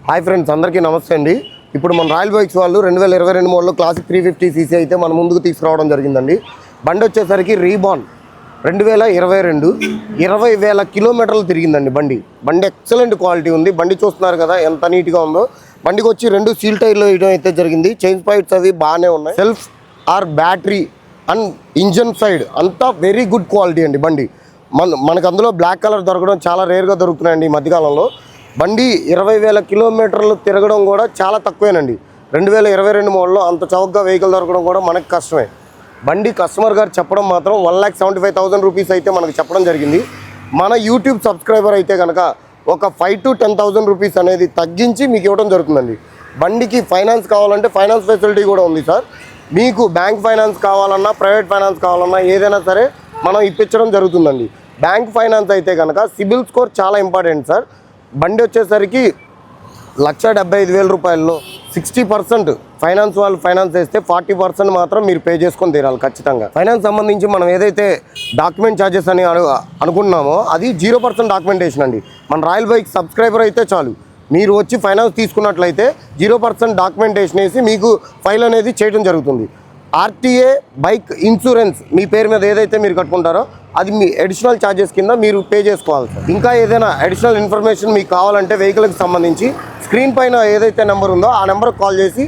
Hi friends, అందరికీ నమస్తే అండి. ఇప్పుడు మన రాయల్ బైక్స్ వాళ్ళు 2022 మోడల్లో క్లాసిక్ 350cc అయితే మన ముందుకు తీసుకురావడం జరిగిందండి. బండి వచ్చేసరికి రీబాన్ 2022 20,000 కిలోమీటర్లు తిరిగిందండి. బండి ఎక్సలెంట్ క్వాలిటీ ఉంది. బండి చూస్తున్నారు కదా ఎంత నీట్గా ఉందో. బండికి వచ్చి 2 సీల్ టైర్లు వేయడం అయితే జరిగింది. చైన్ స్పాయిట్స్ అవి బాగానే ఉన్నాయి. Self or battery and engine side అంతా వెరీ గుడ్ క్వాలిటీ అండి. బండి మనకు అందులో బ్లాక్ కలర్ దొరకడం చాలా రేర్గా దొరుకుతున్నాయండి ఈ మధ్యకాలంలో. బండి 20,000 కిలోమీటర్లు తిరగడం కూడా చాలా తక్కువేనండి. 2022 మోడల్లో అంత చౌకగా వెహికల్ దొరకడం కూడా మనకు కష్టమే. బండి కస్టమర్ గారు చెప్పడం మాత్రం 1,75,000 రూపీస్ అయితే మనకు చెప్పడం జరిగింది. మన యూట్యూబ్ సబ్స్క్రైబర్ అయితే కనుక ఒక 5,000 to 10,000 రూపీస్ అనేది తగ్గించి మీకు ఇవ్వడం జరుగుతుందండి. బండికి ఫైనాన్స్ కావాలంటే ఫైనాన్స్ ఫెసిలిటీ కూడా ఉంది సార్. మీకు బ్యాంక్ ఫైనాన్స్ కావాలన్నా ప్రైవేట్ ఫైనాన్స్ కావాలన్నా ఏదైనా సరే మనం ఇప్పించడం జరుగుతుందండి. బ్యాంక్ ఫైనాన్స్ అయితే కనుక సిబిల్ స్కోర్ చాలా ఇంపార్టెంట్ సార్. బండి వచ్చేసరికి 1,75,000 రూపాయల్లో 60% ఫైనాన్స్ వాళ్ళు ఫైనాన్స్ వేస్తే 40% మాత్రం మీరు పే చేసుకొని తీరాలి ఖచ్చితంగా. ఫైనాన్స్ సంబంధించి మనం ఏదైతే డాక్యుమెంట్ ఛార్జెస్ అని అనుకుంటున్నామో అది 0% డాక్యుమెంటేషన్ అండి. మన రాయల్ బైక్ సబ్స్క్రైబర్ అయితే చాలు, మీరు వచ్చి ఫైనాన్స్ తీసుకున్నట్లయితే 0% డాక్యుమెంటేషన్ వేసి మీకు ఫైల్ అనేది చేయడం జరుగుతుంది. ఆర్టీఏ బైక్ ఇన్సూరెన్స్ మీ పేరు మీద ఏదైతే మీరు కట్టుకుంటారో అది మీ అడిషనల్ ఛార్జెస్ కింద మీరు పే చేసుకోవాలి సార్. ఇంకా ఏదైనా అడిషనల్ ఇన్ఫర్మేషన్ మీకు కావాలంటే వెహికల్కి సంబంధించి స్క్రీన్ పైన ఏదైతే నెంబర్ ఉందో ఆ నెంబర్కి కాల్ చేసి